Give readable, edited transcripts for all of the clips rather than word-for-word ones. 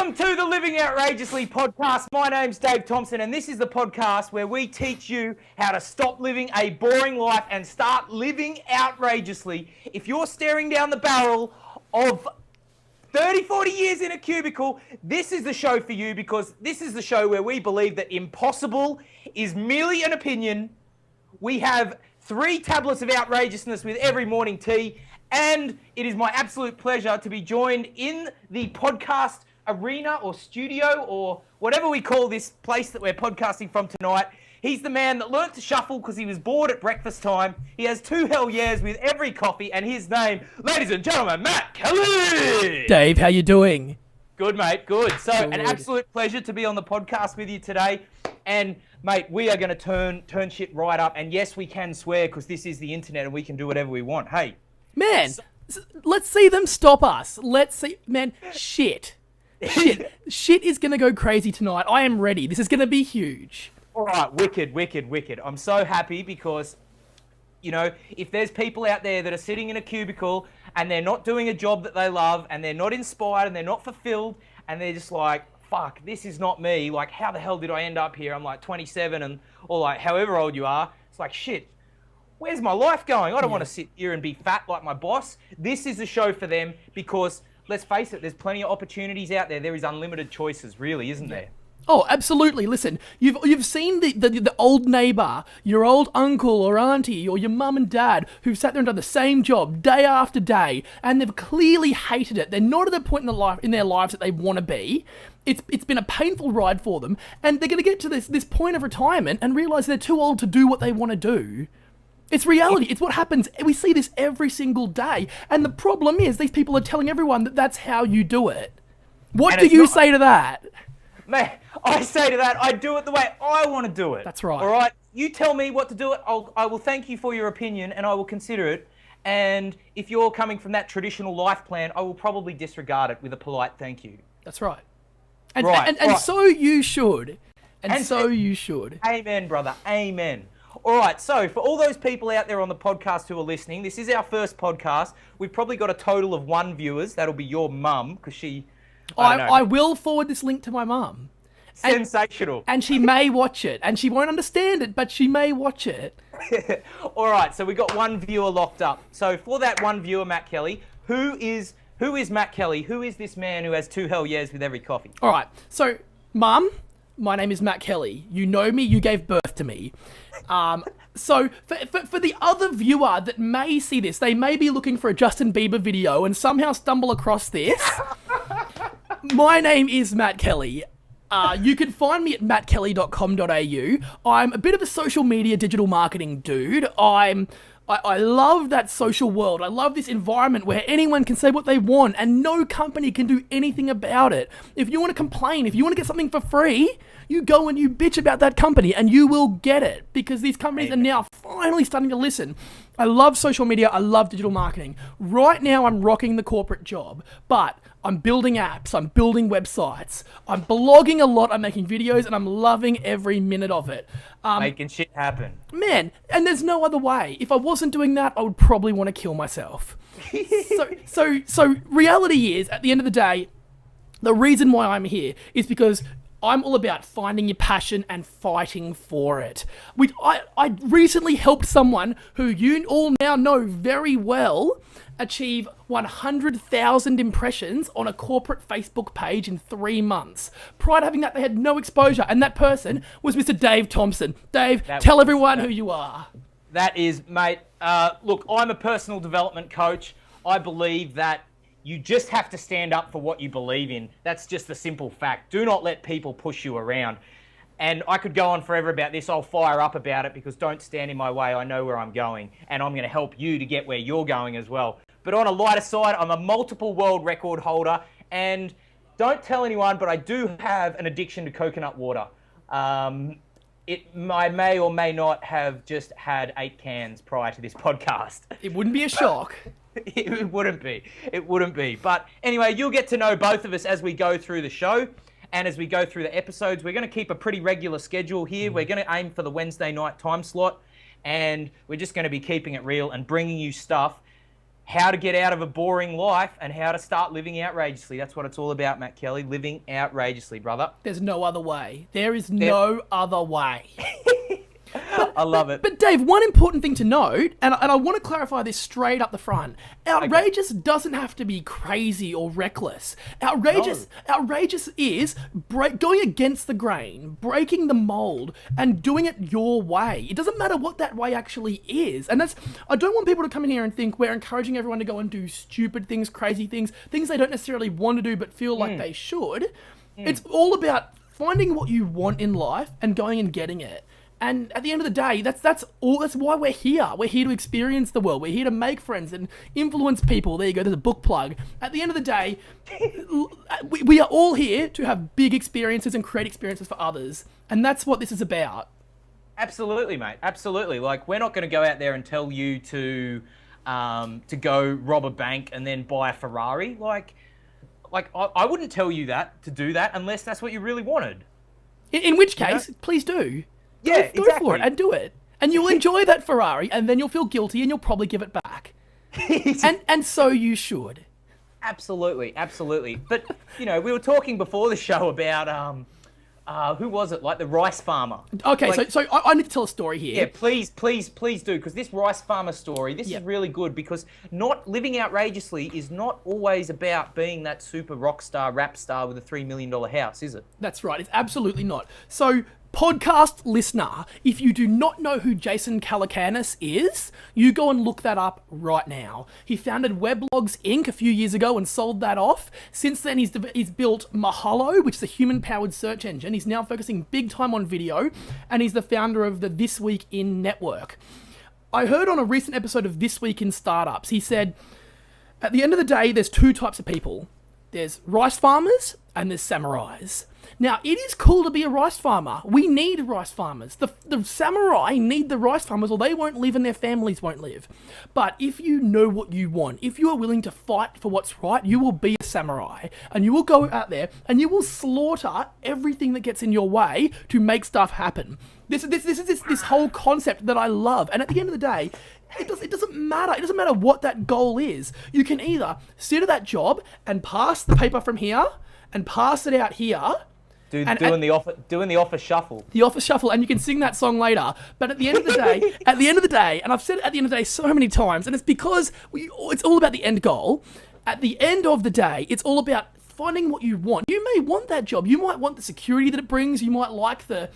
Welcome to the Living Outrageously podcast. My name's Dave Thompson, and this is the podcast where we teach you how to stop living a boring life and start living outrageously. If you're staring down the barrel of 30, 40 years in a cubicle, this is the show for you, because this is the show where we believe that impossible is merely an opinion. We have 3 tablets of outrageousness with every morning tea, and it is my absolute pleasure to be joined in the podcast arena or studio or whatever we call this place that we're podcasting from tonight. He's the man that learnt to shuffle because he was bored at breakfast time. He has 2 hell yeahs with every coffee, and his name, ladies and gentlemen, Matt Kelly. Dave, how you doing? Good, mate, good. So, an absolute pleasure to be on the podcast with you today. And, mate, we are going to turn shit right up. And yes, we can swear because this is the internet and we can do whatever we want. Hey. Man, let's see them stop us. Let's see. Man, shit. Shit is going to go crazy tonight. I am ready. This is going to be huge. All right, wicked. I'm so happy because, you know, if there's people out there that are sitting in a cubicle and they're not doing a job that they love and they're not inspired and they're not fulfilled and they're just like, fuck, this is not me. Like, how the hell did I end up here? I'm like 27 or like however old you are. It's like, shit, where's my life going? I don't want to sit here and be fat like my boss. This is a show for them because, let's face it, there's plenty of opportunities out there. There is unlimited choices, really, isn't there? Oh, absolutely. Listen, you've seen the old neighbour, your old uncle or auntie or your mum and dad who've sat there and done the same job day after day, and they've clearly hated it. They're not at the point in their lives that they want to be. It's been a painful ride for them, and they're going to get to this point of retirement and realise they're too old to do what they want to do. It's reality. It's what happens. We see this every single day. And the problem is these people are telling everyone that that's how you do it. What do you say to that? Man, I say to that, I do it the way I want to do it. That's right. All right? You tell me what to do it. I will thank you for your opinion and I will consider it. And if you're coming from that traditional life plan, I will probably disregard it with a polite thank you. That's right. And so you should. And so you should. Amen, brother. Amen. All right, so for all those people out there on the podcast who are listening, this is our first podcast. We've probably got a total of 1 viewers. That'll be your mum, because she... I will forward this link to my mum. Sensational. And she may watch it. And she won't understand it, but she may watch it. All right, so we got 1 viewer locked up. So for that 1 viewer, Matt Kelly, who is Matt Kelly? Who is this man who has 2 hell yeahs with every coffee? All right, so, Mum, my name is Matt Kelly. You know me, you gave birth to me. So for the other viewer that may see this, they may be looking for a Justin Bieber video and somehow stumble across this. My name is Matt Kelly. You can find me at mattkelly.com.au. I'm a bit of a social media digital marketing dude. I love that social world. I love this environment where anyone can say what they want and no company can do anything about it. If you want to complain, if you want to get something for free, you go and you bitch about that company and you will get it, because these companies are now finally starting to listen. I love social media. I love digital marketing. Right now I'm rocking the corporate job, but I'm building apps, I'm building websites, I'm blogging a lot, I'm making videos, and I'm loving every minute of it. Making shit happen. Man, and there's no other way. If I wasn't doing that, I would probably want to kill myself. So reality is, at the end of the day, the reason why I'm here is because I'm all about finding your passion and fighting for it. I recently helped someone who you all now know very well achieve 100,000 impressions on a corporate Facebook page in 3 months. Prior to having that, they had no exposure, and that person was Mr. Dave Thompson. Dave, tell everyone who you are. That is, mate, look, I'm a personal development coach. I believe that you just have to stand up for what you believe in. That's just the simple fact. Do not let people push you around. And I could go on forever about this. I'll fire up about it, because don't stand in my way. I know where I'm going, and I'm going to help you to get where you're going as well. But on a lighter side, I'm a multiple world record holder, and don't tell anyone, but I do have an addiction to coconut water. I may or may not have just had 8 cans prior to this podcast. It wouldn't be a shock. It wouldn't be. But anyway, you'll get to know both of us as we go through the show. And as we go through the episodes, we're going to keep a pretty regular schedule here. We're going to aim for the Wednesday night time slot. And we're just going to be keeping it real and bringing you stuff how to get out of a boring life and how to start living outrageously. That's what it's all about, Matt Kelly. Living outrageously, brother. There's no other way. There is no other way. I love it. But Dave, one important thing to note, and I want to clarify this straight up the front. Outrageous doesn't have to be crazy or reckless. Outrageous is going against the grain, breaking the mold, and doing it your way. It doesn't matter what that way actually is. And I don't want people to come in here and think we're encouraging everyone to go and do stupid things, crazy things they don't necessarily want to do but feel like they should. It's all about finding what you want in life and going and getting it. And at the end of the day, that's why we're here. We're here to experience the world. We're here to make friends and influence people. There you go, there's a book plug. At the end of the day, we are all here to have big experiences and create experiences for others. And that's what this is about. Absolutely, mate. Absolutely. Like, we're not going to go out there and tell you to go rob a bank and then buy a Ferrari. Like I wouldn't tell you to do that unless that's what you really wanted. In which case, please do. Yeah, go exactly. for it and do it. And you'll enjoy that Ferrari, and then you'll feel guilty, and you'll probably give it back. and so you should. Absolutely. But, we were talking before the show about, who was it? Like the rice farmer. Okay, so I need to tell a story here. Yeah, please do, because this rice farmer story, this is really good, because not living outrageously is not always about being that super rock star, rap star with a $3 million house, is it? That's right, it's absolutely not. So, podcast listener, if you do not know who Jason Calacanis is, you go and look that up right now. He founded Weblogs Inc. a few years ago and sold that off. Since then, he's built Mahalo, which is a human-powered search engine. He's now focusing big time on video, and he's the founder of the This Week in Network. I heard on a recent episode of This Week in Startups, he said, at the end of the day, there's two types of people. There's rice farmers and there's samurais. Now, it is cool to be a rice farmer. We need rice farmers. The samurai need the rice farmers, or they won't live and their families won't live. But if you know what you want, if you are willing to fight for what's right, you will be a samurai. And you will go out there and you will slaughter everything that gets in your way to make stuff happen. This is this whole concept that I love. And at the end of the day, it doesn't matter. It doesn't matter what that goal is. You can either sit at that job and pass the paper from here and pass it out here. Doing the office shuffle. The office shuffle, and you can sing that song later. But at the end of the day, and I've said it at the end of the day so many times, and it's because it's all about the end goal. At the end of the day, it's all about finding what you want. You may want that job. You might want the security that it brings. You might like the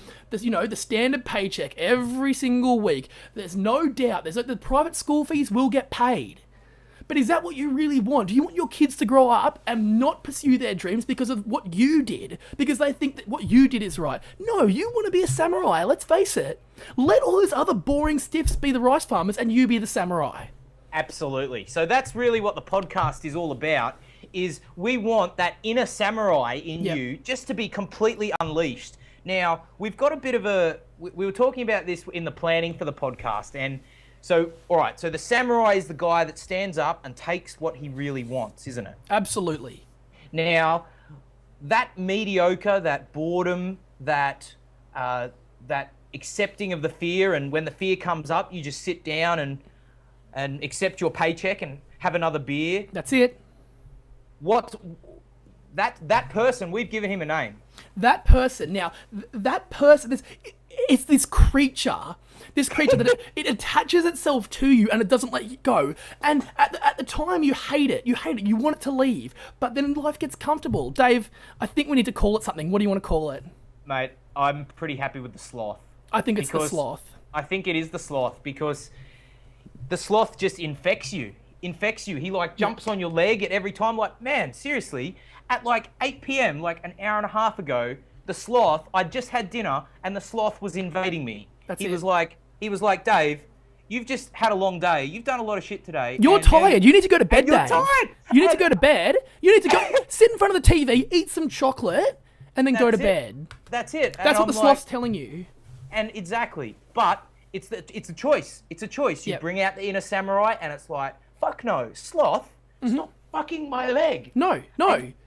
standard paycheck every single week. There's no doubt. The private school fees will get paid. But is that what you really want? Do you want your kids to grow up and not pursue their dreams because of what you did? Because they think that what you did is right? No, you want to be a samurai, let's face it. Let all those other boring stiffs be the rice farmers and you be the samurai. Absolutely. So that's really what the podcast is all about, is we want that inner samurai in you just to be completely unleashed. Now, we've got a bit of we were talking about this in the planning for the podcast, and so, all right, so the samurai is the guy that stands up and takes what he really wants, isn't it? Absolutely. Now, that mediocre, that boredom, that accepting of the fear, and when the fear comes up, you just sit down and accept your paycheck and have another beer. That's it. That person, we've given him a name. That person, it's this creature that it attaches itself to you and it doesn't let you go. And at the time you hate it, you want it to leave, but then life gets comfortable. Dave, I think we need to call it something. What do you want to call it? Mate, I'm pretty happy with the sloth. I think it's the sloth. I think it is the sloth, because the sloth just infects you. He jumps on your leg at every time. Like, man, seriously, at 8 p.m, an hour and a half ago, the sloth, I just had dinner and the sloth was invading me. He was like, Dave, you've just had a long day. You've done a lot of shit today. You're tired. You need to go to bed, Dave. You're tired. You need to go to bed. You need to go sit in front of the TV, eat some chocolate, and then go to bed. That's it. That's what the sloth's telling you. And exactly. But it's a choice. It's a choice. You bring out the inner samurai and it's like, fuck no, sloth, stop fucking my leg. No.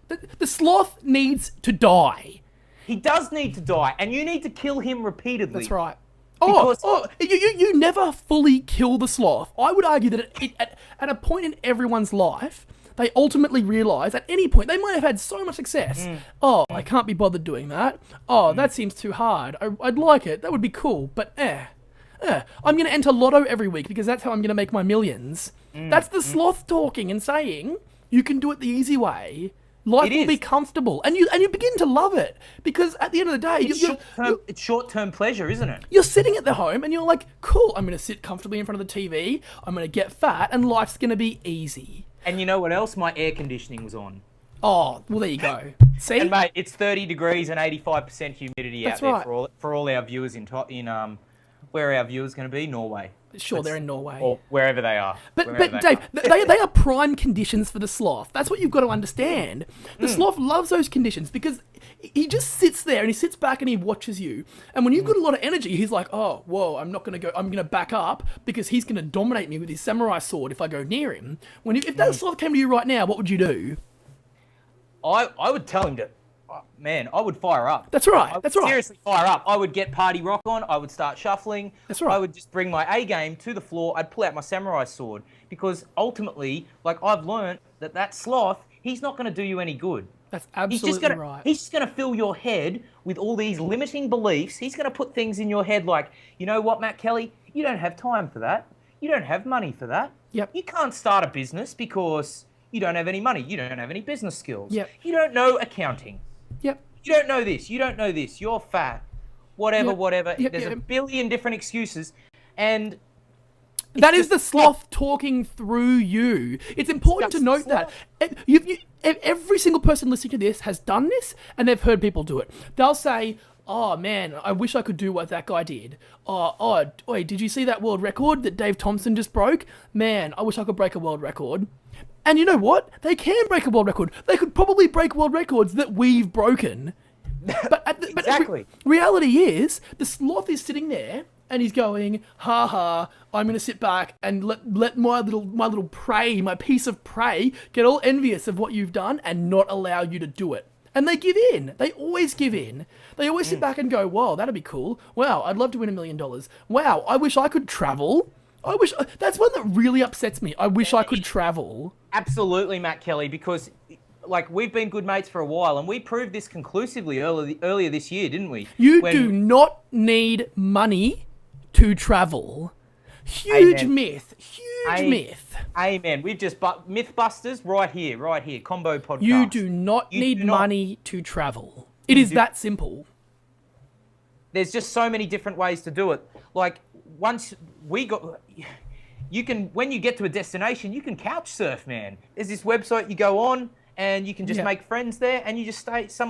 The sloth needs to die. He does need to die, and you need to kill him repeatedly. That's right. You never fully kill the sloth. I would argue that at a point in everyone's life, they ultimately realise at any point, they might have had so much success. Oh, I can't be bothered doing that. Oh, that seems too hard. I'd like it. That would be cool. But I'm going to enter Lotto every week because that's how I'm going to make my millions. That's the sloth talking and saying, you can do it the easy way. Life will be comfortable, and you begin to love it because at the end of the day, it's short-term pleasure, isn't it? You're sitting at the home and you're like, cool, I'm going to sit comfortably in front of the TV, I'm going to get fat, and life's going to be easy. And you know what else? My air conditioning was on. Oh, well, there you go. See? And mate, it's 30 degrees and 85% humidity That's out there for all our viewers in where are our viewers going to be? Norway. Sure, they're in Norway. Or wherever they are. But Dave, they are prime conditions for the sloth. That's what you've got to understand. The sloth loves those conditions because he just sits there and he sits back and he watches you. And when you've got a lot of energy, he's like, oh, whoa, I'm not going to go. I'm going to back up because he's going to dominate me with his samurai sword if I go near him. If that sloth came to you right now, what would you do? I would tell him to... Man, I would fire up. That's right. Seriously, fire up. I would get party rock on. I would start shuffling. That's right. I would just bring my A game to the floor. I'd pull out my samurai sword because ultimately, like I've learned that sloth, he's not going to do you any good. That's absolutely right. He's just going to fill your head with all these limiting beliefs. He's going to put things in your head like, you know what, Matt Kelly? You don't have time for that. You don't have money for that. Yep. You can't start a business because you don't have any money. You don't have any business skills. Yep. You don't know accounting. Yep. You don't know this. You don't know this. You're fat. Whatever. Yep, There's a billion different excuses. And that is the sloth talking through you. It's important to note that. Every single person listening to this has done this and they've heard people do it. They'll say, oh man, I wish I could do what that guy did. Oi, did you see that world record that Dave Thompson just broke? Man, I wish I could break a world record. And you know what? They can break a world record. They could probably break world records that we've broken. Exactly. Reality is, the sloth is sitting there and he's going, I'm going to sit back and let my little prey, my piece of prey, get all envious of what you've done and not allow you to do it. And they give in. They always give in. They always sit back and go, wow, that'd be cool. Wow, I'd love to win $1 million. Wow, I wish I could travel. That's one that really upsets me. I wish I could travel. Absolutely, Matt Kelly, because like we've been good mates for a while and we proved this conclusively earlier this year, didn't we? You do not need money to travel. Huge myth. Myth. Amen. We've just Mythbusters right here. Combo podcast. You do not need money to travel. It is that simple. There's just so many different ways to do it. Like when you get to a destination, you can couch surf, man. There's this website you go on and you can just make friends there and you just stay at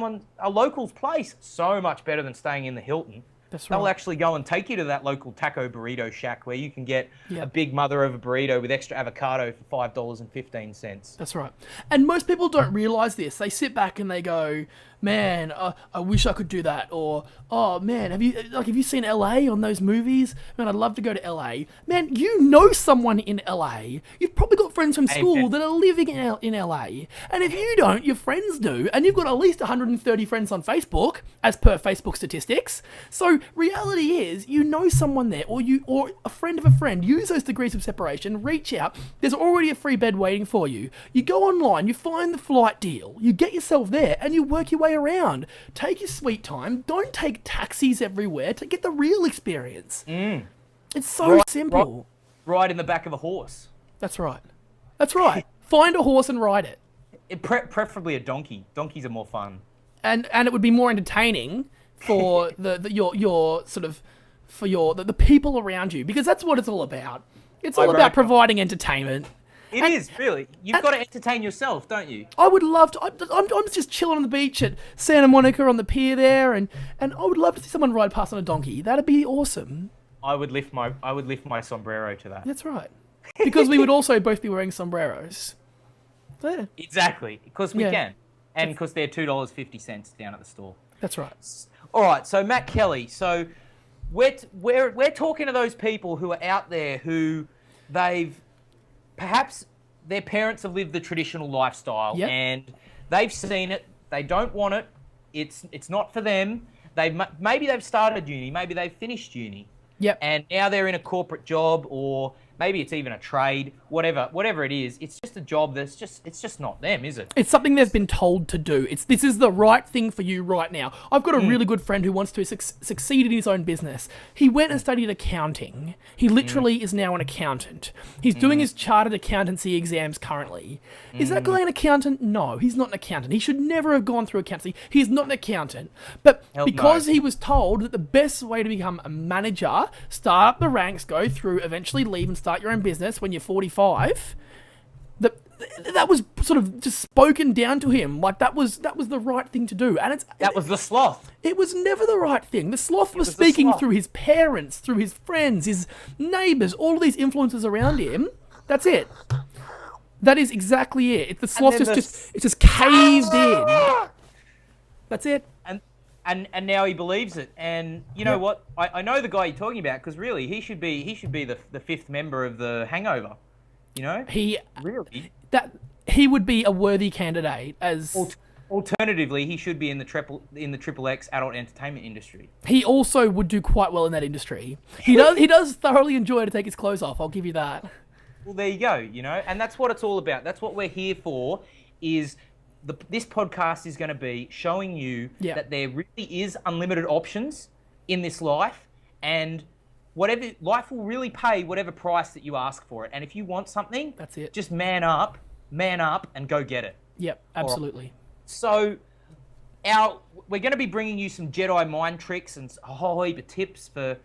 a local's place. So much better than staying in the Hilton. That's right. They'll actually go and take you to that local taco burrito shack where you can get a big mother of a burrito with extra avocado for $5.15. That's right. And most people don't realize this. They sit back and they go, man, I wish I could do that. Or, oh man, have you seen LA on those movies? Man, I'd love to go to LA. Man, you know someone in LA. You've probably got friends from school that are living in LA. And if you don't, your friends do. And you've got at least 130 friends on Facebook, as per Facebook statistics. So reality is, you know someone there, or a friend of a friend. Use those degrees of separation. Reach out. There's already a free bed waiting for you. You go online. You find the flight deal. You get yourself there, and you work your way around. Take your sweet time. Don't take taxis everywhere to get the real experience. It's so simple. Ride in the back of a horse. That's right. Find a horse and ride it. Preferably a donkey. Donkeys are more fun. And it would be more entertaining for the people around you, because that's what it's all about. It's all about providing entertainment. It is, really. You've got to entertain yourself, don't you? I would love to. I'm just chilling on the beach at Santa Monica on the pier there, and I would love to see someone ride past on a donkey. That'd be awesome. I would lift my sombrero to that. That's right. Because we would also both be wearing sombreros. There. Exactly, because we can. And because they're $2.50 down at the store. That's right. All right, so Matt Kelly, so we're talking to those people who are out there who perhaps their parents have lived the traditional lifestyle and they've seen it, they don't want it, it's not for them. Maybe they've started uni, maybe they've finished uni, Yep. And now they're in a corporate job, or maybe it's even a trade, whatever it is. It's just a job it's just not them, is it? It's something they've been told to do. This is the right thing for you right now. I've got a really good friend who wants to succeed in his own business. He went and studied accounting. He literally is now an accountant. He's doing his chartered accountancy exams currently. Is that guy an accountant? No, he's not an accountant. He should never have gone through accountancy. He's not an accountant. But because he was told that the best way to become a manager, start up the ranks, go through, eventually leave and start your own business when you're 45, that was sort of just spoken down to him. Like that was the right thing to do. And that was the sloth. It was never the right thing. The sloth was speaking through his parents, through his friends, his neighbours, all of these influences around him. That's it. That is exactly it. The sloth just caved in. That's it. And now he believes it. And you know what? I know the guy you're talking about, because really he should be the fifth member of the Hangover. You know? He would be a worthy candidate as. Alternatively, he should be in the triple X adult entertainment industry. He also would do quite well in that industry. He does thoroughly enjoy to take his clothes off. I'll give you that. Well, there you go. You know, and that's what it's all about. That's what we're here for. This podcast is going to be showing you that there really is unlimited options in this life, and whatever life will really pay whatever price that you ask for it. And if you want something, that's it. Just man up, and go get it. Yep, absolutely. Right. So, we're going to be bringing you some Jedi mind tricks and a whole heap of tips for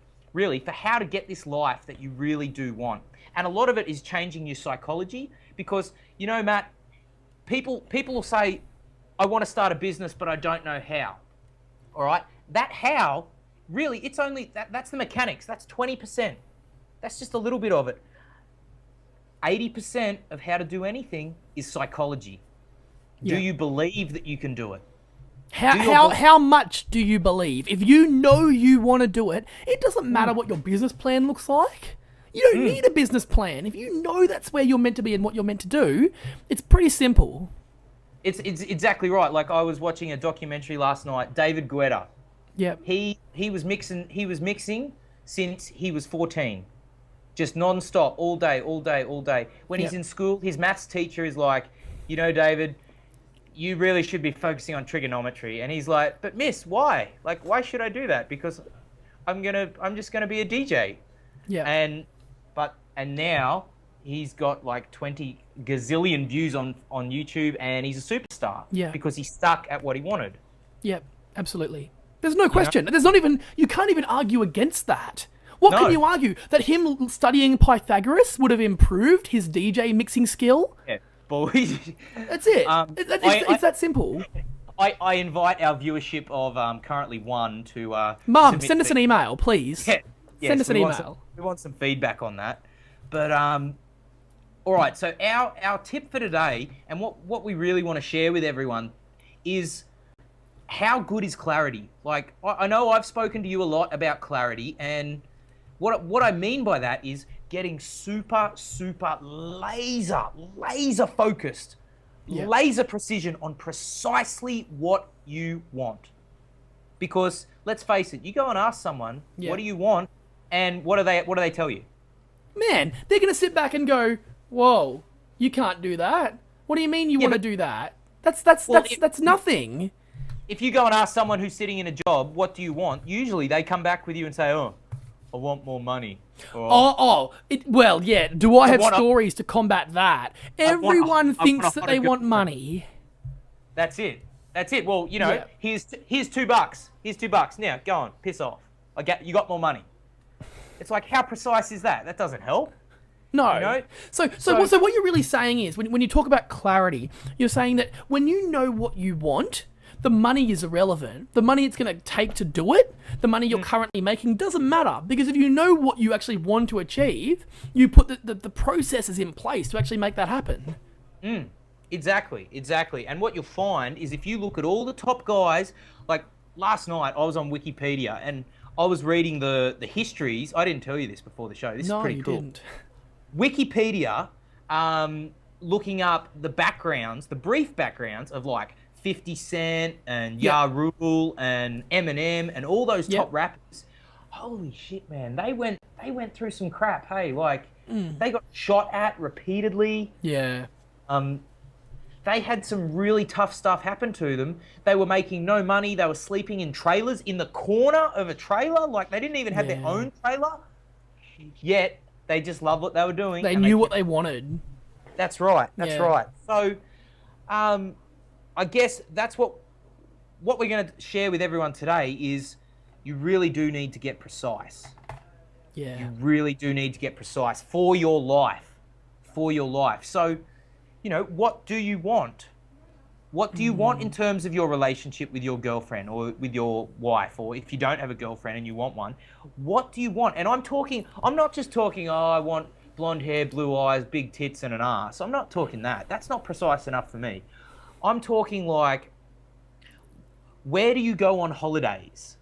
how to get this life that you really do want. And a lot of it is changing your psychology, because you know, Matt. People will say, I want to start a business, but I don't know how. All right? That how, really, it's only, that's the mechanics. That's 20%. That's just a little bit of it. 80% of how to do anything is psychology. Do you believe that you can do it? How much do you believe? If you know you want to do it, it doesn't matter what your business plan looks like. You don't need a business plan. If you know that's where you're meant to be and what you're meant to do, it's pretty simple. It's exactly right. Like, I was watching a documentary last night, David Guetta. Yeah. He was mixing since he was 14. Just non-stop, all day. When he's in school, his maths teacher is like, you know, David, you really should be focusing on trigonometry. And he's like, but miss, why? Like, why should I do that? Because I'm just gonna be a DJ. Yeah. And now he's got like 20 gazillion views on YouTube, and he's a superstar. Yeah. Because he stuck at what he wanted. Yep, absolutely. There's no question. There's not even, you can't even argue against that. What can you argue? That him studying Pythagoras would have improved his DJ mixing skill? Yeah, boys. That's it. It's that simple. I invite our viewership of currently 1 to... Mum, send us an email, please. Yeah. Send us an email. We want some feedback on that. But, all right, so our tip for today, and what we really want to share with everyone, is how good is clarity? Like, I know I've spoken to you a lot about clarity, and what I mean by that is getting super laser focused, laser precision on precisely what you want. Because let's face it, you go and ask someone, what do you want? And what do they tell you? Man, they're going to sit back and go, whoa, you can't do that. What do you mean you want to do that? That's nothing. If you go and ask someone who's sitting in a job, what do you want? Usually they come back with you and say, I want more money. Or, do I have stories to combat that? Everyone thinks that they want money. That's it. Well, you know, here's $2. Here's $2. Now, go on, piss off. You got more money. It's like, how precise is that? That doesn't help. No. You know? So what you're really saying is, when you talk about clarity, you're saying that when you know what you want, the money is irrelevant. The money it's going to take to do it, the money you're currently making doesn't matter. Because if you know what you actually want to achieve, you put the processes in place to actually make that happen. Exactly. And what you'll find is, if you look at all the top guys, like last night I was on Wikipedia and I was reading the histories. I didn't tell you this before the show. This is pretty cool. Didn't. Wikipedia, looking up the backgrounds, the brief backgrounds of like 50 Cent and Ja Rule and Eminem and all those top rappers. holy shit, man, they went through some crap. Hey, like they got shot at repeatedly. Yeah. They had some really tough stuff happen to them. They were making no money. They were sleeping in trailers in the corner of a trailer. Like they didn't even have their own trailer. Yet they just loved what they were doing. They knew what they wanted. That's right. That's right. So, I guess that's what we're going to share with everyone today is you really do need to get precise. Yeah. You really do need to get precise for your life. For your life. So, you know, what do you want? What do you want in terms of your relationship with your girlfriend or with your wife, or if you don't have a girlfriend and you want one, what do you want? And I'm not just talking, I want blonde hair, blue eyes, big tits and an ass. I'm not talking that. That's not precise enough for me. I'm talking like, where do you go on holidays?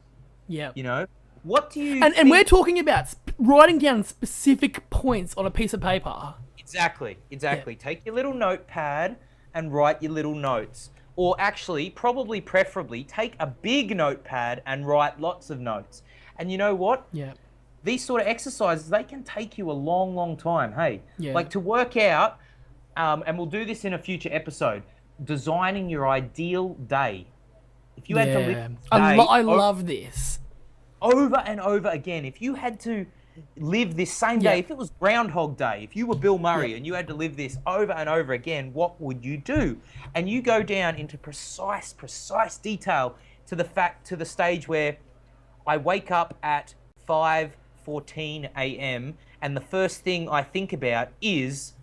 Yeah. You know, what do you And we're talking about writing down specific points on a piece of paper. Exactly. Yeah. Take your little notepad and write your little notes. Or actually, preferably, take a big notepad and write lots of notes. And you know what? Yeah. These sort of exercises, they can take you a long, long time. Hey, Yeah. like to work out, and we'll do this in a future episode, designing your ideal day. If you had to live this day I love this. over and over again, if you had to live this same day, if it was Groundhog Day, if you were Bill Murray and you had to live this over and over again, what would you do? And you go down into precise detail to the stage where I wake up at 5:14 a.m. and the first thing I think about is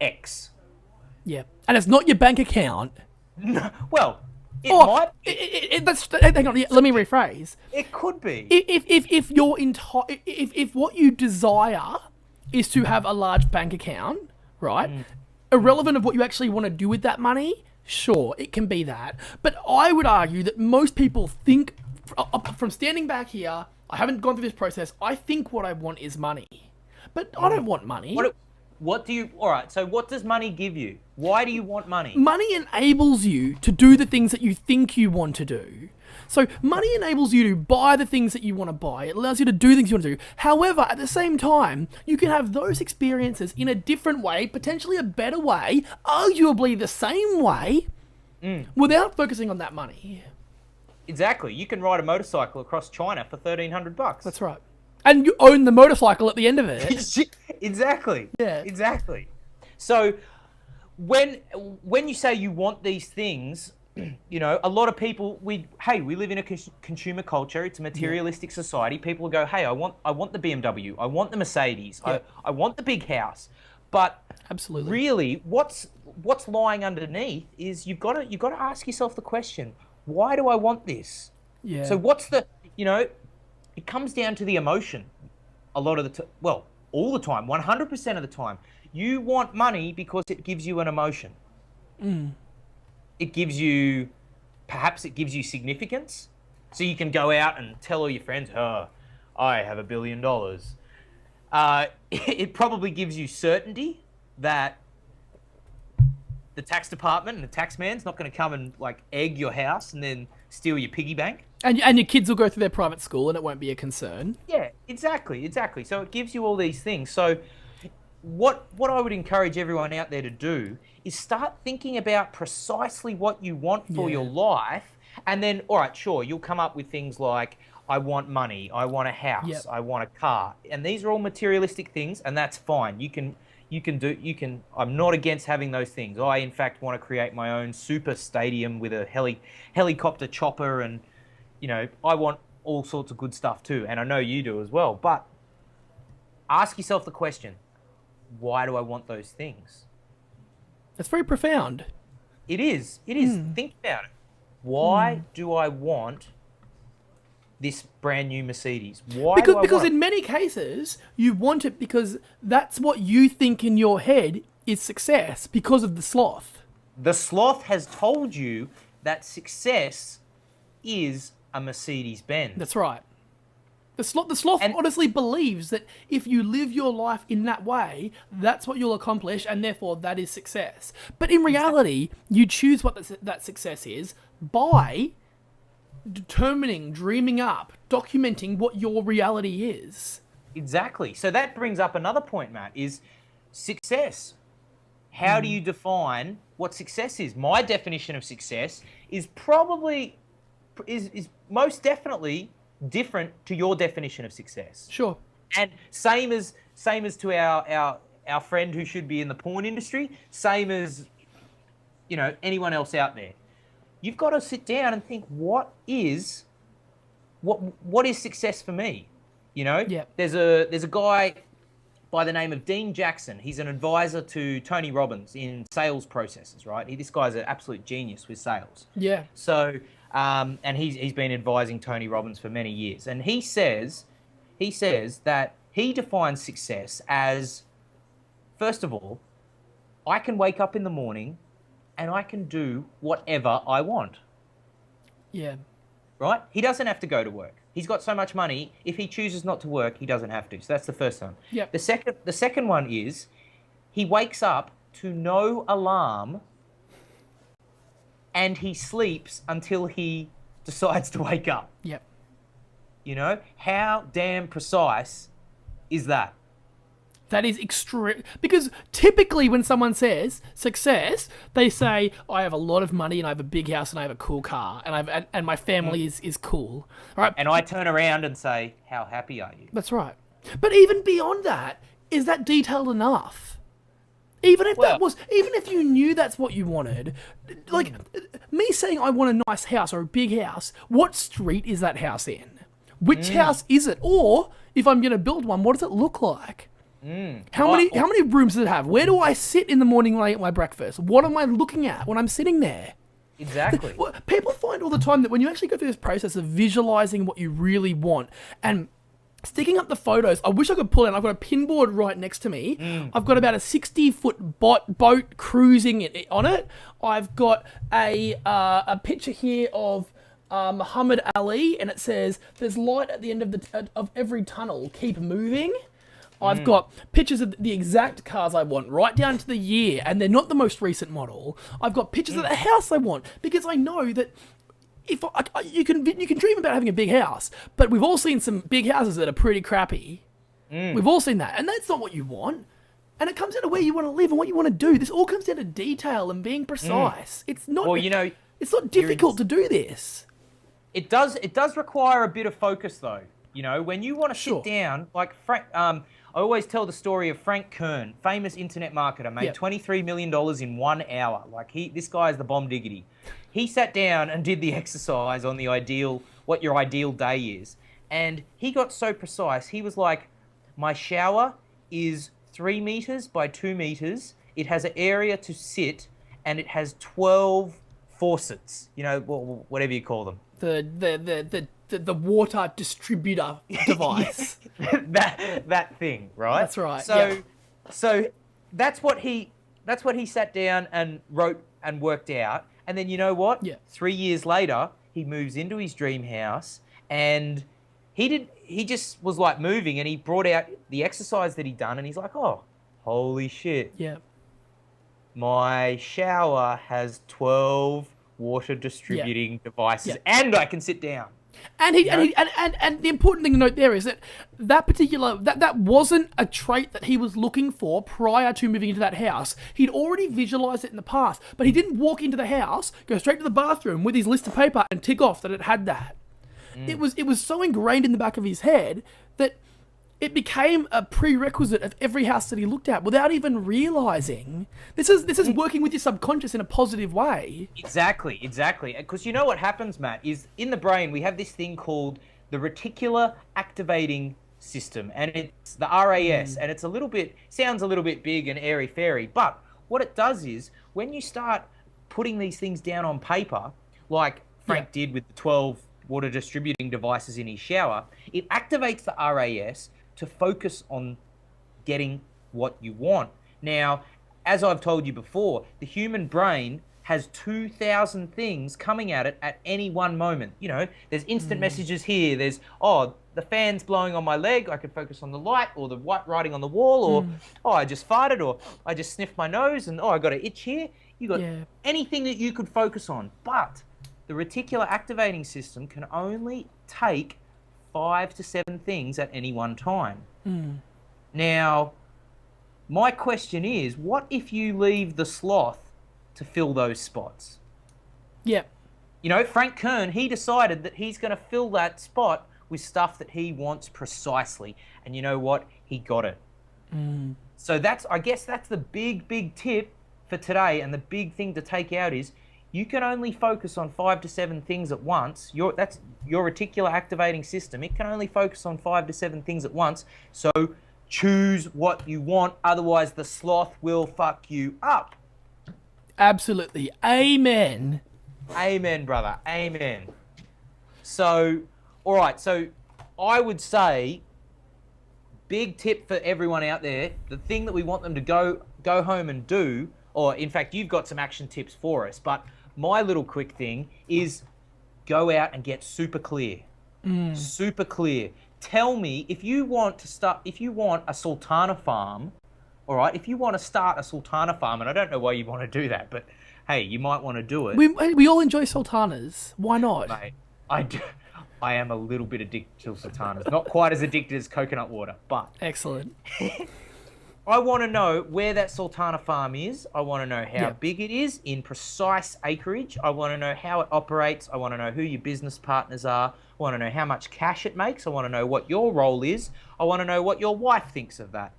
X. Yeah. And it's not your bank account. No, well, it might. Hang on. Let me rephrase. It could be. If what you desire is to have a large bank account, right? Irrelevant of what you actually want to do with that money, sure, it can be that. But I would argue that most people think, from standing back here, I haven't gone through this process. I think what I want is money, but I don't want money. What do you? All right. So, what does money give you? Why do you want money? Money enables you to do the things that you think you want to do. So money enables you to buy the things that you want to buy. It allows you to do things you want to do. However, at the same time, you can have those experiences in a different way, potentially a better way, arguably the same way, without focusing on that money. Exactly. You can ride a motorcycle across China for $1,300. That's right. And you own the motorcycle at the end of it. Exactly. Yeah. Exactly. So when you say you want these things, you know, a lot of people, we live in a consumer culture. It's a materialistic society. People will go, hey, I want the BMW. I want the Mercedes. Yeah. I want the big house. But absolutely, really, what's lying underneath is you've got to ask yourself the question, why do I want this? Yeah. So it comes down to the emotion. A lot of all the time, 100% of the time. You want money because it gives you an emotion. It gives you significance. So you can go out and tell all your friends, oh, I have $1 billion. It probably gives you certainty that the tax department and the tax man's not going to come and like egg your house and then steal your piggy bank. And your kids will go through their private school and it won't be a concern. Yeah, exactly. So it gives you all these things. So what I would encourage everyone out there to do is start thinking about precisely what you want for your life. And then, all right, sure, you'll come up with things like, I want money, I want a house, I want a car. And these are all materialistic things, and that's fine. I'm not against having those things. I, in fact, want to create my own super stadium with a helicopter chopper, and, you know, I want all sorts of good stuff too. And I know you do as well. But ask yourself the question, why do I want those things? That's very profound. It is. Think about it. Why do I want this brand new Mercedes? Because in many cases, you want it because that's what you think in your head is success because of the sloth. The sloth has told you that success is a Mercedes-Benz. That's right. The sloth honestly believes that if you live your life in that way, that's what you'll accomplish, and therefore that is success. But in reality, you choose what that success is by determining, dreaming up, documenting what your reality is. Exactly. So that brings up another point, Matt, is success. How do you define what success is? My definition of success is probably is most definitely different to your definition of success. Sure. And same as to our friend who should be in the porn industry, same as anyone else out there. You've got to sit down and think, what is success for me? Yeah. There's a guy by the name of Dean Jackson. He's an advisor to Tony Robbins in sales processes, right? This guy's an absolute genius with sales. Yeah. So, and he's been advising Tony Robbins for many years. And he says that he defines success as, first of all, I can wake up in the morning and I can do whatever I want. Yeah. Right? He doesn't have to go to work. He's got so much money. If he chooses not to work, he doesn't have to. So that's the first one. Yep. The second one is he wakes up to no alarm and he sleeps until he decides to wake up. Yep. How damn precise is that? That is extreme, because typically when someone says success, they say, I have a lot of money and I have a big house and I have a cool car and my family is cool. All right. And I turn around and say, how happy are you? That's right. But even beyond that, is that detailed enough? Even if you knew that's what you wanted, like me saying I want a nice house or a big house, what street is that house in? Which house is it? Or if I'm going to build one, what does it look like? How many rooms does it have? Where do I sit in the morning when I eat my breakfast? What am I looking at when I'm sitting there? Exactly. People find all the time that when you actually go through this process of visualizing what you really want and sticking up the photos, I wish I could pull out. I've got a pinboard right next to me. I've got about a 60-foot boat cruising on it. I've got a picture here of Muhammad Ali, and it says, "There's light at the end of every tunnel. Keep moving." I've got pictures of the exact cars I want, right down to the year, and they're not the most recent model. I've got pictures of the house I want, because I know that if you can dream about having a big house, but we've all seen some big houses that are pretty crappy. We've all seen that, and that's not what you want. And it comes down to where you want to live and what you want to do. This all comes down to detail and being precise. It's not. Well, it's not difficult to do this. It does require a bit of focus, though. When you want to sit down, like Frank. I always tell the story of Frank Kern, famous internet marketer, made $23 million in 1 hour. This guy is the bomb diggity. He sat down and did the exercise on what your ideal day is. And he got so precise. He was like, my shower is 3 meters by 2 meters. It has an area to sit and it has 12 faucets, whatever you call them. The water distributor device. that thing, right? That's right. So that's what he sat down and wrote and worked out. And then you know what? Yeah. 3 years later, he moves into his dream house, and he just was like moving, and he brought out the exercise that he'd done, and he's like, oh, holy shit. Yeah. My shower has 12 water distributing devices, and I can sit down. And the important thing to note there is that wasn't a trait that he was looking for prior to moving into that house. He'd already visualized it in the past, but he didn't walk into the house, go straight to the bathroom with his list of paper and tick off that it had that. It was so ingrained in the back of his head that it became a prerequisite of every house that he looked at without even realizing. This is working with your subconscious in a positive way. Exactly. Because you know what happens, Matt, is in the brain we have this thing called the reticular activating system, and it's the RAS, and it's sounds a little bit big and airy-fairy, but what it does is when you start putting these things down on paper, like Frank did with the 12 water distributing devices in his shower, it activates the RAS to focus on getting what you want. Now, as I've told you before, the human brain has 2,000 things coming at it at any one moment. There's instant messages here. There's, the fan's blowing on my leg. I could focus on the light, or the white writing on the wall, or, I just farted, or I just sniffed my nose, and, I got an itch here. You got anything that you could focus on. But the reticular activating system can only take 5 to 7 things at any one time. Now, my question is, what if you leave the sloth to fill those spots? Yep. You know, Frank Kern, he decided that he's going to fill that spot with stuff that he wants precisely. And you know what? He got it. So I guess that's the big tip for today. And the big thing to take out is you can only focus on 5 to 7 things at once. That's your reticular activating system. It can only focus on 5 to 7 things at once. So choose what you want. Otherwise, the sloth will fuck you up. Absolutely. Amen. Amen, brother. Amen. So, all right. So I would say, big tip for everyone out there, the thing that we want them to go home and do, or in fact, you've got some action tips for us, but my little quick thing is go out and get super clear. Super clear. Tell me, if you want a sultana farm, all right, if you want to start a sultana farm, and I don't know why you want to do that, but hey, you might want to do it. We all enjoy sultanas. Why not? Mate, I am a little bit addicted to sultanas. Not quite as addicted as coconut water, but... Excellent. I want to know where that sultana farm is. I want to know how big it is in precise acreage. I want to know how it operates. I want to know who your business partners are. I want to know how much cash it makes. I want to know what your role is. I want to know what your wife thinks of that.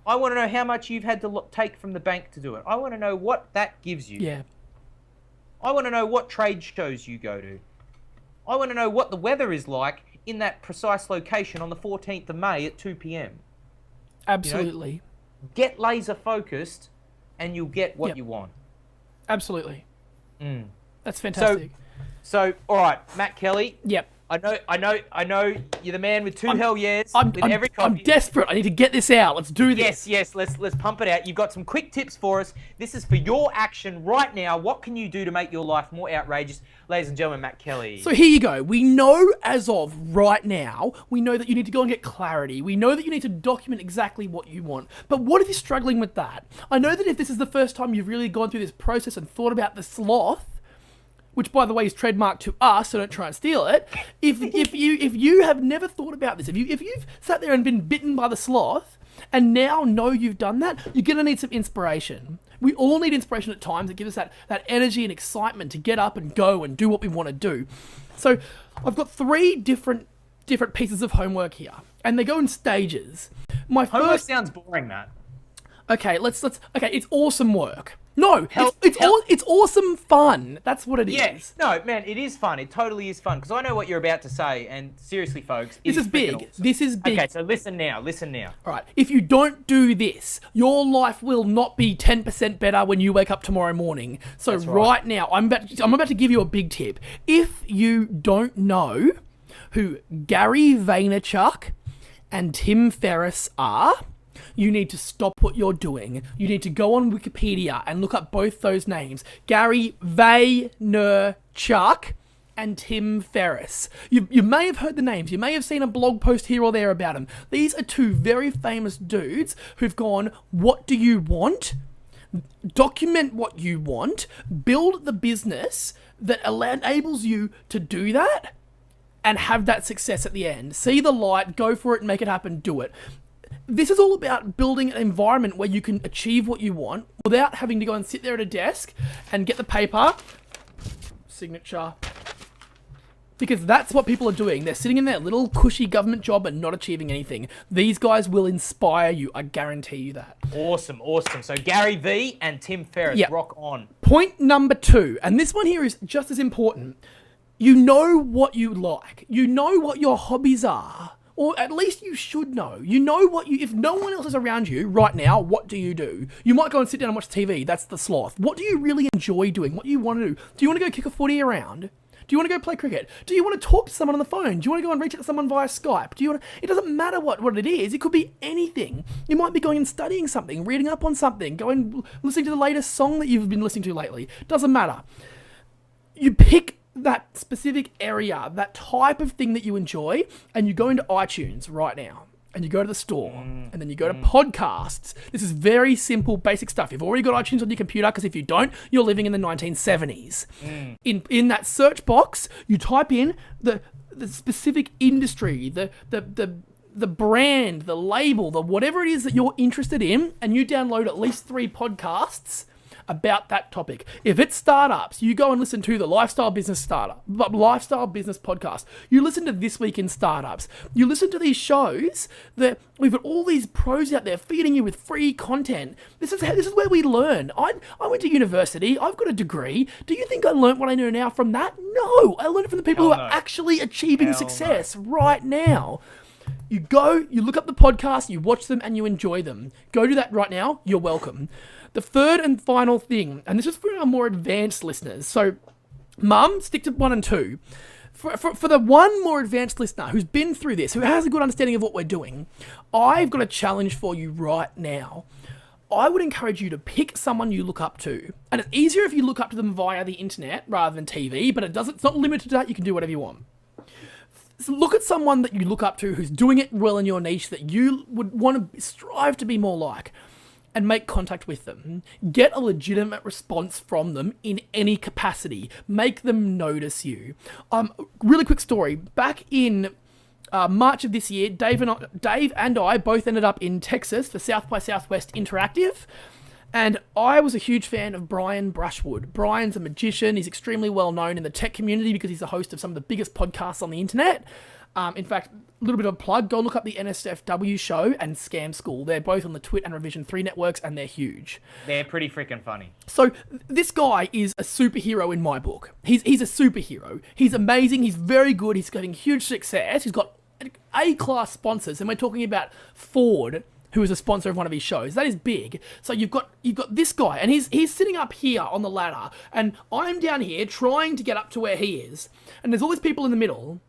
I want to know how much you've had to take from the bank to do it. I want to know what that gives you. Yeah. I want to know what trade shows you go to. I want to know what the weather is like in that precise location on the 14th of May at 2 p.m. Absolutely. You know, get laser focused and you'll get what you want. Absolutely. That's fantastic. So, all right, Matt Kelly. Yep. I know you're the man with two hell yeahs. I'm desperate. I need to get this out. Let's do this. Yes. Let's pump it out. You've got some quick tips for us. This is for your action right now. What can you do to make your life more outrageous? Ladies and gentlemen, Matt Kelly. So here you go. We know as of right now, we know that you need to go and get clarity. We know that you need to document exactly what you want. But what if you're struggling with that? I know that if this is the first time you've really gone through this process and thought about the sloth, which, by the way, is trademarked to us, so don't try and steal it. If you have never thought about this, if you've sat there and been bitten by the sloth, and now know you've done that, you're gonna need some inspiration. We all need inspiration at times that gives us that energy and excitement to get up and go and do what we want to do. So I've got 3 different pieces of homework here, and they go in stages. Homework sounds boring, Matt. Okay, okay, it's awesome work. No, it's awesome fun. That's what it is. Yes. No, man, it is fun. It totally is fun. Because I know what you're about to say. And seriously, folks, this is big. Awesome. This is big. Okay, so listen now. All right. If you don't do this, your life will not be 10% better when you wake up tomorrow morning. So right now, I'm about to give you a big tip. If you don't know who Gary Vaynerchuk and Tim Ferriss are, you need to stop what you're doing. You need to go on Wikipedia and look up both those names. Gary Vaynerchuk and Tim Ferriss. You may have heard the names. You may have seen a blog post here or there about them. These are 2 very famous dudes who've gone, what do you want? Document what you want. Build the business that enables you to do that and have that success at the end. See the light, go for it and make it happen, do it. This is all about building an environment where you can achieve what you want without having to go and sit there at a desk and get the paper, signature, because that's what people are doing. They're sitting in their little cushy government job and not achieving anything. These guys will inspire you. I guarantee you that. Awesome. So Gary V and Tim Ferriss, rock on. Point number 2, and this one here is just as important. You know what you like. You know what your hobbies are. Or at least you should know. You know if no one else is around you right now, what do? You might go and sit down and watch TV. That's the sloth. What do you really enjoy doing? What do you want to do? Do you want to go kick a footy around? Do you want to go play cricket? Do you want to talk to someone on the phone? Do you want to go and reach out to someone via Skype? It doesn't matter what it is. It could be anything. You might be going and studying something, reading up on something, going listening to the latest song that you've been listening to lately. Doesn't matter. You pick that specific area, that type of thing that you enjoy, and you go into iTunes right now and you go to the store, and then you go to podcasts. This is very simple, basic stuff. You've already got iTunes on your computer, because if you don't, you're living in the 1970s. In that search box, you type in the specific industry, the brand, the label, the whatever it is that you're interested in, and you download at least 3 podcasts about that topic. If it's startups, you go and listen to the Lifestyle Business podcast. You listen to This Week in Startups. You listen to these shows that we've got all these pros out there feeding you with free content. This is where we learn. I went to university. I've got a degree. Do you think I learned what I know now from that? No, I learned it from the people who are actually achieving success right now. You go, you look up the podcast, you watch them, and you enjoy them. Go do that right now. You're welcome. The third and final thing, and this is for our more advanced listeners. So, Mum, stick to 1 and 2. For the one more advanced listener who's been through this, who has a good understanding of what we're doing, I've got a challenge for you right now. I would encourage you to pick someone you look up to. And it's easier if you look up to them via the internet rather than TV, but it's not limited to that. You can do whatever you want. So look at someone that you look up to who's doing it well in your niche that you would want to strive to be more like, and make contact with them. Get a legitimate response from them in any capacity. Make them notice you. Really quick story. Back in March of this year, Dave and I both ended up in Texas for South by Southwest Interactive. And I was a huge fan of Brian Brushwood. Brian's a magician. He's extremely well known in the tech community because he's the host of some of the biggest podcasts on the internet. In fact, a little bit of a plug, go look up the NSFW show and Scam School. They're both on the Twit and Revision 3 networks, and they're huge. They're pretty freaking funny. So this guy is a superhero in my book. He's a superhero. He's amazing. He's very good. He's having huge success. He's got A-class sponsors, and we're talking about Ford, who is a sponsor of one of his shows. That is big. So you've got this guy, and he's sitting up here on the ladder, and I'm down here trying to get up to where he is. And there's all these people in the middle.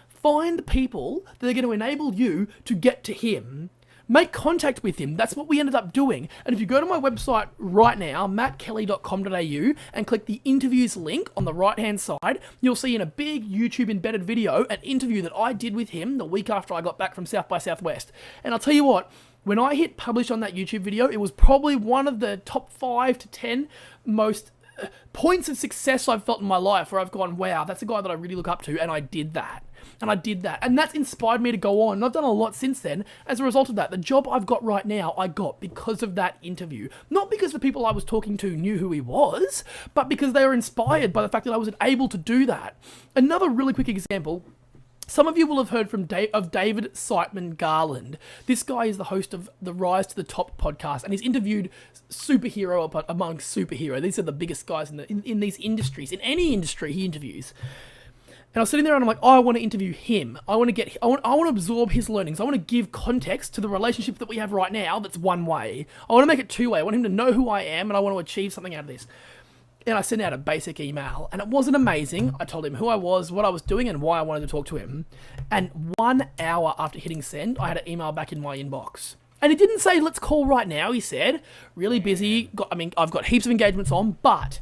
Find people that are going to enable you to get to him. Make contact with him. That's what we ended up doing. And if you go to my website right now, mattkelly.com.au, and click the interviews link on the right-hand side, you'll see in a big YouTube embedded video an interview that I did with him the week after I got back from South by Southwest. And I'll tell you what, when I hit publish on that YouTube video, it was probably one of the top 5 to 10 most points of success I've felt in my life, where I've gone, wow, that's a guy that I really look up to, and I did that. And that's inspired me to go on. And I've done a lot since then as a result of that. The job I've got right now, I got because of that interview. Not because the people I was talking to knew who he was, but because they were inspired by the fact that I was able to do that. Another really quick example. Some of you will have heard from David Siteman Garland. This guy is the host of the Rise to the Top podcast, and he's interviewed superhero among superhero. These are the biggest guys in these industries. In any industry, he interviews. And I was sitting there and I'm like, I want to interview him. I want to absorb his learnings. I want to give context to the relationship that we have right now that's one way. I want to make it two way. I want him to know who I am, and I want to achieve something out of this. And I sent out a basic email, and it wasn't amazing. I told him who I was, what I was doing, and why I wanted to talk to him. And 1 hour after hitting send, I had an email back in my inbox. And he didn't say, let's call right now. He said, really busy. I've got heaps of engagements on, but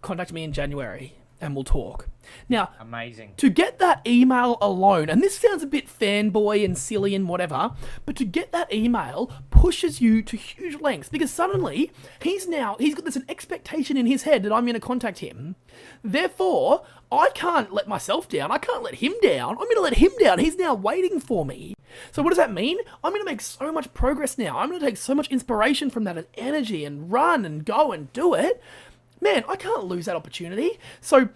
contact me in January and we'll talk. Now, amazing. To get that email alone, and this sounds a bit fanboy and silly and whatever, but to get that email pushes you to huge lengths, because suddenly he's got this an expectation in his head that I'm going to contact him. Therefore, I can't let myself down. I can't let him down. I'm going to let him down. He's now waiting for me. So what does that mean? I'm going to make so much progress now. I'm going to take so much inspiration from that and energy and run and go and do it. Man, I can't lose that opportunity. So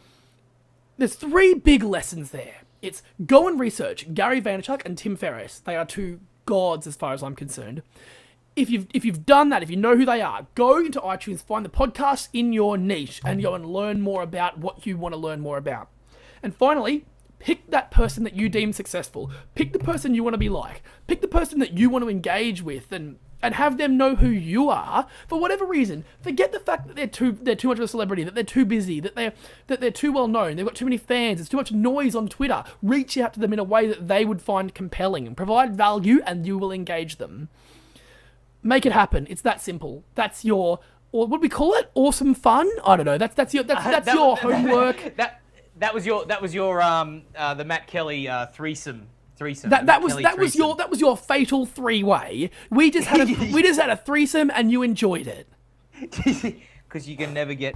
there's 3 big lessons there. It's go and research Gary Vaynerchuk and Tim Ferriss. They are 2 gods as far as I'm concerned. If you've done that, if you know who they are, go into iTunes, find the podcast in your niche, and go and learn more about what you want to learn more about. And finally, pick that person that you deem successful. Pick the person you want to be like. Pick the person that you want to engage with, and have them know who you are for whatever reason. Forget the fact that they're too much of a celebrity, that they're too busy, that they're too well known, they've got too many fans, there's too much noise on Twitter. Reach out to them in a way that they would find compelling, and provide value, and you will engage them. Make it happen. It's that simple. That's your, or what do we call it? Awesome fun? I don't know. That's your homework. That was your the Matt Kelly threesome Threesome. That was your fatal three-way. We just had a threesome, and you enjoyed it. Because you can never get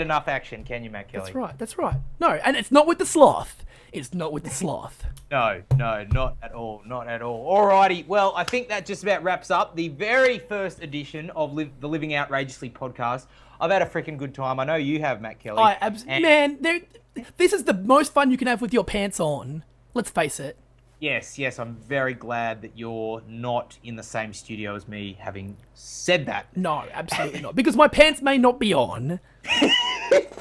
enough action, can you, Matt Kelly? That's right. No, and it's not with the sloth. It's not with the sloth. No, not at all. Alrighty, well, I think that just about wraps up the very first edition of the Living Outrageously podcast. I've had a freaking good time. I know you have, Matt Kelly. This is the most fun you can have with your pants on. Let's face it. Yes, I'm very glad that you're not in the same studio as me, having said that. No, absolutely not. Because my pants may not be on.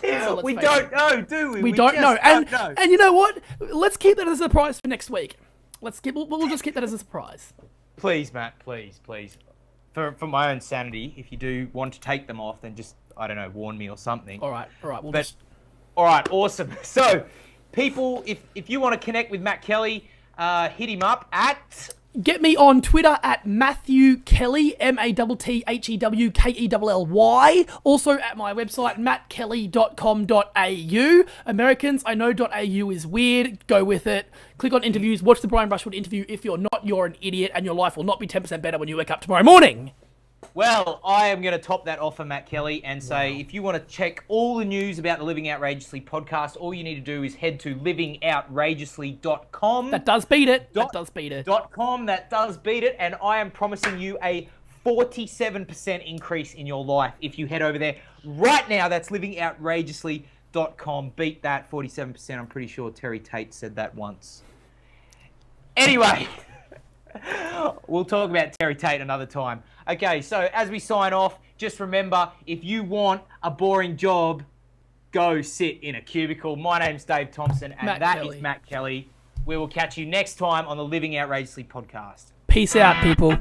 So we don't know, do we? We don't know. And you know what? Let's keep that as a surprise for next week. We'll just keep that as a surprise. Please, Matt, please. For my own sanity, if you do want to take them off, then just, I don't know, warn me or something. All right. All right, awesome. So, people, if you want to connect with Matt Kelly, hit him up at... Get me on Twitter at Matthew Kelly, MattheWKellY. Also at my website, mattkelly.com.au. Americans, I know .au is weird. Go with it. Click on interviews. Watch the Brian Brushwood interview. If you're not, you're an idiot, and your life will not be 10% better when you wake up tomorrow morning. Well, I am going to top that off for Matt Kelly and say, if you want to check all the news about the Living Outrageously podcast, all you need to do is head to livingoutrageously.com. That does beat it. .com. That does beat it. And I am promising you a 47% increase in your life if you head over there right now. That's livingoutrageously.com. Beat that 47%. I'm pretty sure Terry Tate said that once. Anyway, we'll talk about Terry Tate another time. Okay, so as we sign off, just remember, if you want a boring job, go sit in a cubicle. My name's Dave Thompson, and that is Matt Kelly. We will catch you next time on the Living Outrageously podcast. Peace out, people.